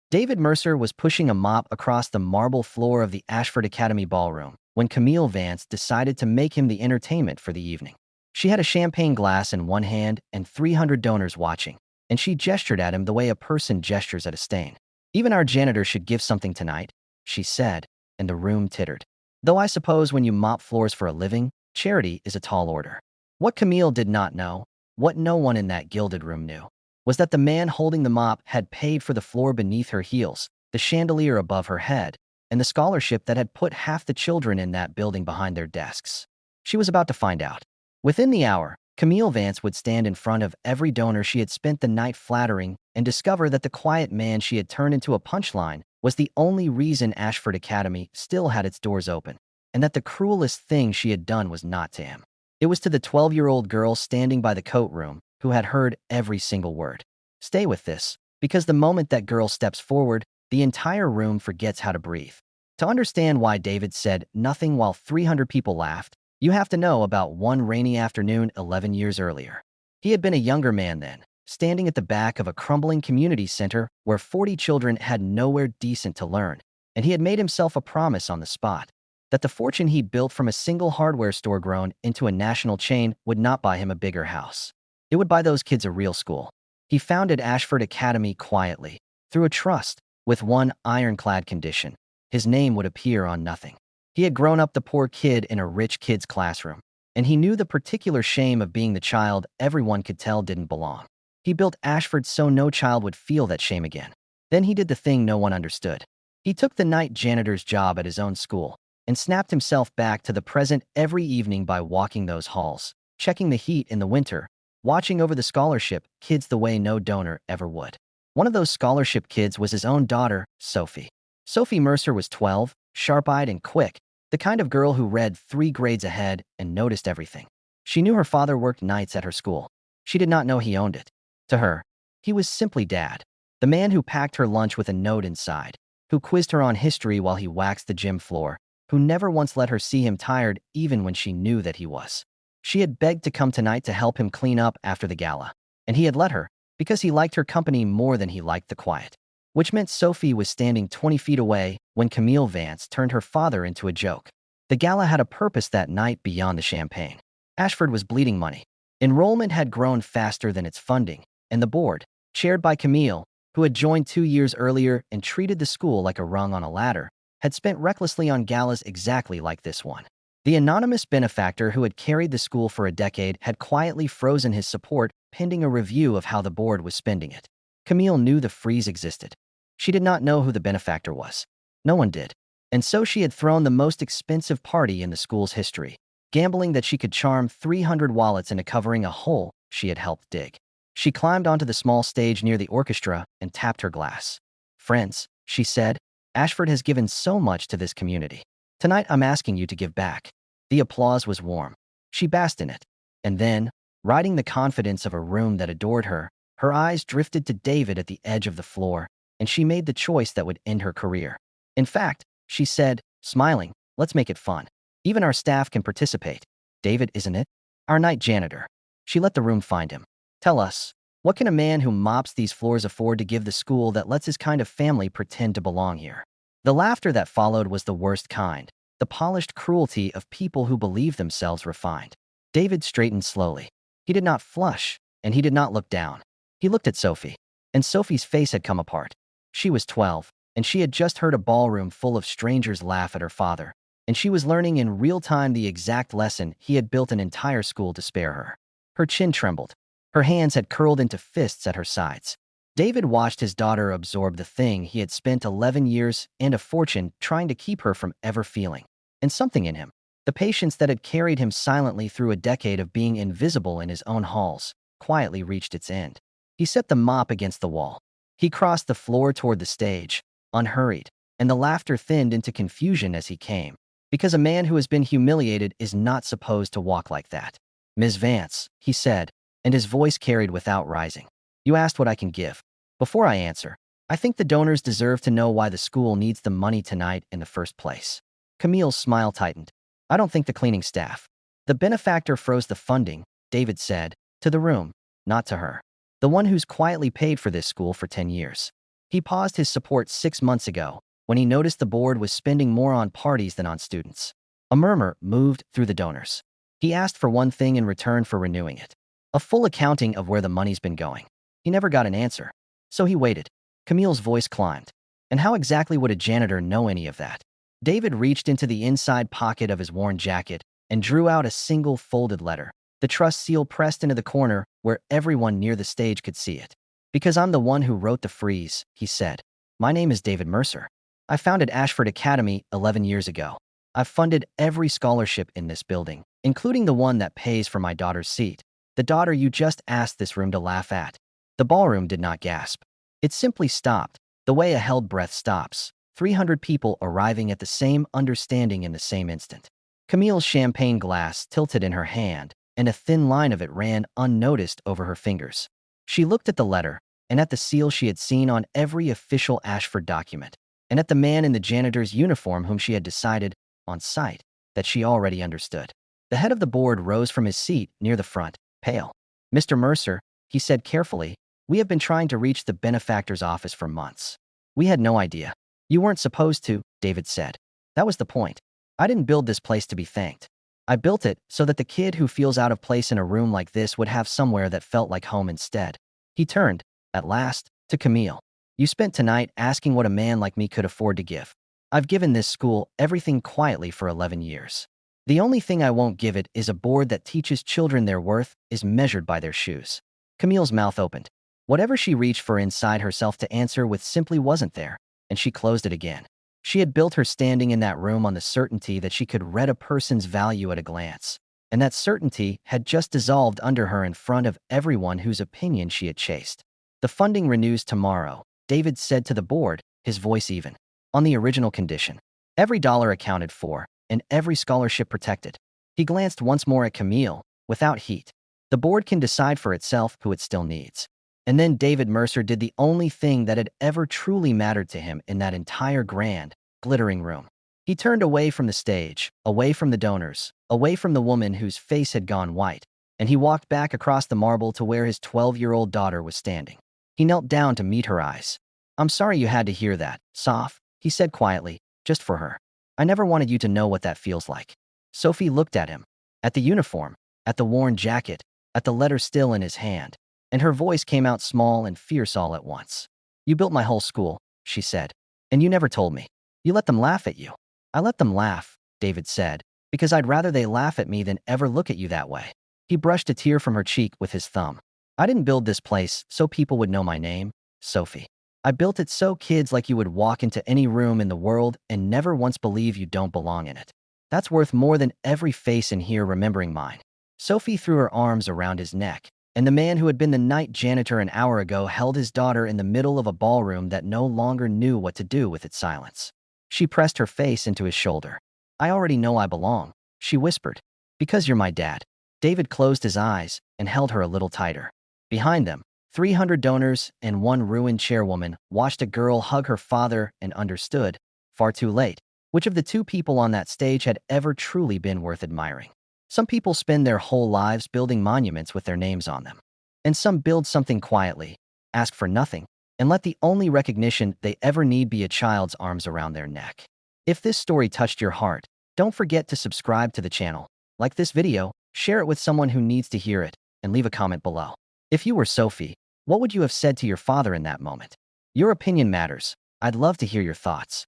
David Mercer was pushing a mop across the marble floor of the Ashford Academy ballroom when Camille Vance decided to make him the entertainment for the evening. She had a champagne glass in one hand and 300 donors watching, and she gestured at him the way a person gestures at a stain. "Even our janitor should give something tonight," she said, and the room tittered. "Though I suppose when you mop floors for a living, charity is a tall order." What Camille did not know, what no one in that gilded room knew, was that the man holding the mop had paid for the floor beneath her heels, the chandelier above her head, and the scholarship that had put half the children in that building behind their desks. She was about to find out. Within the hour, Camille Vance would stand in front of every donor she had spent the night flattering and discover that the quiet man she had turned into a punchline was the only reason Ashford Academy still had its doors open, and that the cruelest thing she had done was not to him. It was to the 12-year-old girl standing by the coat room who had heard every single word. Stay with this, because the moment that girl steps forward, the entire room forgets how to breathe. To understand why David said nothing while 300 people laughed, you have to know about one rainy afternoon 11 years earlier. He had been a younger man then, standing at the back of a crumbling community center where 40 children had nowhere decent to learn, and he had made himself a promise on the spot that the fortune he built from a single hardware store grown into a national chain would not buy him a bigger house. It would buy those kids a real school. He founded Ashford Academy quietly, through a trust, with one ironclad condition: his name would appear on nothing. He had grown up the poor kid in a rich kid's classroom, and he knew the particular shame of being the child everyone could tell didn't belong. He built Ashford so no child would feel that shame again. Then he did the thing no one understood. He took the night janitor's job at his own school and snapped himself back to the present every evening by walking those halls, checking the heat in the winter, watching over the scholarship kids the way no donor ever would. One of those scholarship kids was his own daughter, Sophie. Sophie Mercer was 12, sharp-eyed and quick, the kind of girl who read 3 grades ahead and noticed everything. She knew her father worked nights at her school. She did not know he owned it. To her, he was simply Dad, the man who packed her lunch with a note inside, who quizzed her on history while he waxed the gym floor, who never once let her see him tired even when she knew that he was. She had begged to come tonight to help him clean up after the gala, and he had let her because he liked her company more than he liked the quiet. Which meant Sophie was standing 20 feet away when Camille Vance turned her father into a joke. The gala had a purpose that night beyond the champagne. Ashford was bleeding money. Enrollment had grown faster than its funding, and the board, chaired by Camille, who had joined 2 years earlier and treated the school like a rung on a ladder, had spent recklessly on galas exactly like this one. The anonymous benefactor who had carried the school for a decade had quietly frozen his support pending a review of how the board was spending it. Camille knew the freeze existed. She did not know who the benefactor was. No one did. And so she had thrown the most expensive party in the school's history, gambling that she could charm 300 wallets into covering a hole she had helped dig. She climbed onto the small stage near the orchestra and tapped her glass. "Friends," she said, "Ashford has given so much to this community. Tonight I'm asking you to give back." The applause was warm. She basked in it. And then, riding the confidence of a room that adored her, her eyes drifted to David at the edge of the floor, and she made the choice that would end her career. "In fact," she said, smiling, "let's make it fun. Even our staff can participate. David, isn't it? Our night janitor." She let the room find him. "Tell us, what can a man who mops these floors afford to give the school that lets his kind of family pretend to belong here?" The laughter that followed was the worst kind, the polished cruelty of people who believe themselves refined. David straightened slowly. He did not flush, and he did not look down. He looked at Sophie, and Sophie's face had come apart. She was 12, and she had just heard a ballroom full of strangers laugh at her father, and she was learning in real time the exact lesson he had built an entire school to spare her. Her chin trembled. Her hands had curled into fists at her sides. David watched his daughter absorb the thing he had spent 11 years and a fortune trying to keep her from ever feeling. And something in him, the patience that had carried him silently through a decade of being invisible in his own halls, quietly reached its end. He set the mop against the wall. He crossed the floor toward the stage, unhurried, and the laughter thinned into confusion as he came, because a man who has been humiliated is not supposed to walk like that. "Ms. Vance," he said, and his voice carried without rising. "You asked what I can give. Before I answer, I think the donors deserve to know why the school needs the money tonight in the first place." Camille's smile tightened. "I don't think the cleaning staff." "The benefactor froze the funding," David said, "to the room, not to her. The one who's quietly paid for this school for 10 years. He paused his support 6 months ago when he noticed the board was spending more on parties than on students. A murmur moved through the donors. He asked for one thing in return for renewing it: a full accounting of where the money's been going. He never got an answer. So he waited. Camille's voice climbed. And how exactly would a janitor know any of that? David reached into the inside pocket of his worn jacket and drew out a single folded letter, the trust seal pressed into the corner where everyone near the stage could see it. "Because I'm the one who wrote the freeze," he said. "My name is David Mercer. I founded Ashford Academy 11 years ago. I've funded every scholarship in this building, including the one that pays for my daughter's seat. The daughter you just asked this room to laugh at." The ballroom did not gasp. It simply stopped, the way a held breath stops, 300 people arriving at the same understanding in the same instant. Camille's champagne glass tilted in her hand, and a thin line of it ran unnoticed over her fingers. She looked at the letter, and at the seal she had seen on every official Ashford document, and at the man in the janitor's uniform whom she had decided, on sight, that she already understood. The head of the board rose from his seat near the front, pale. "Mr. Mercer," he said carefully, "we have been trying to reach the benefactor's office for months. We had no idea." "You weren't supposed to," David said. "That was the point. I didn't build this place to be thanked. I built it so that the kid who feels out of place in a room like this would have somewhere that felt like home instead." He turned, at last, to Camille. "You spent tonight asking what a man like me could afford to give. I've given this school everything quietly for 11 years. The only thing I won't give it is a board that teaches children their worth is measured by their shoes." Camille's mouth opened. Whatever she reached for inside herself to answer with simply wasn't there, and she closed it again. She had built her standing in that room on the certainty that she could read a person's value at a glance, and that certainty had just dissolved under her in front of everyone whose opinion she had chased. "The funding renews tomorrow," David said to the board, his voice even. "On the original condition. Every dollar accounted for, and every scholarship protected." He glanced once more at Camille, without heat. "The board can decide for itself who it still needs." And then David Mercer did the only thing that had ever truly mattered to him in that entire grand, glittering room. He turned away from the stage, away from the donors, away from the woman whose face had gone white, and he walked back across the marble to where his 12-year-old daughter was standing. He knelt down to meet her eyes. "I'm sorry you had to hear that, Soph," he said quietly, "just for her. I never wanted you to know what that feels like." Sophie looked at him, at the uniform, at the worn jacket, at the letter still in his hand, and her voice came out small and fierce all at once. "You built my whole school," she said, "and you never told me. You let them laugh at you." "I let them laugh," David said, "because I'd rather they laugh at me than ever look at you that way." He brushed a tear from her cheek with his thumb. "I didn't build this place so people would know my name, Sophie. I built it so kids like you would walk into any room in the world and never once believe you don't belong in it. That's worth more than every face in here remembering mine." Sophie threw her arms around his neck, and the man who had been the night janitor an hour ago held his daughter in the middle of a ballroom that no longer knew what to do with its silence. She pressed her face into his shoulder. "I already know I belong," she whispered. "Because you're my dad." David closed his eyes and held her a little tighter. Behind them, 300 donors and one ruined chairwoman watched a girl hug her father and understood, far too late, which of the two people on that stage had ever truly been worth admiring. Some people spend their whole lives building monuments with their names on them. And some build something quietly, ask for nothing, and let the only recognition they ever need be a child's arms around their neck. If this story touched your heart, don't forget to subscribe to the channel, like this video, share it with someone who needs to hear it, and leave a comment below. If you were Sophie, what would you have said to your father in that moment? Your opinion matters. I'd love to hear your thoughts.